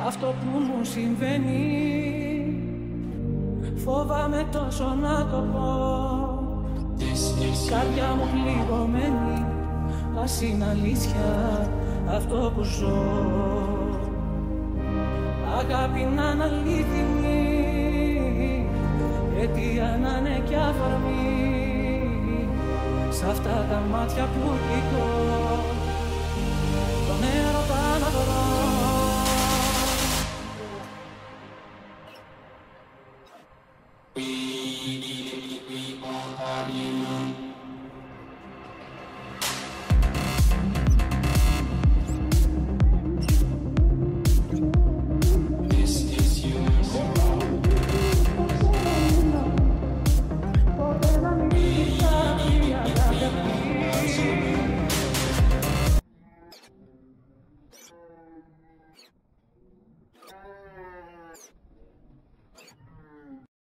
αυτό που μου συμβαίνει. Φοβάμαι τόσο να το πω. Καρδιά μου πληγωμένη, ας είναι αλήθεια αυτό που ζω. Αγάπη να είναι αλήθινη, αιτία να είναι κι αφορμή. Σ' αυτά τα μάτια που κοιτώ, τον έρωτα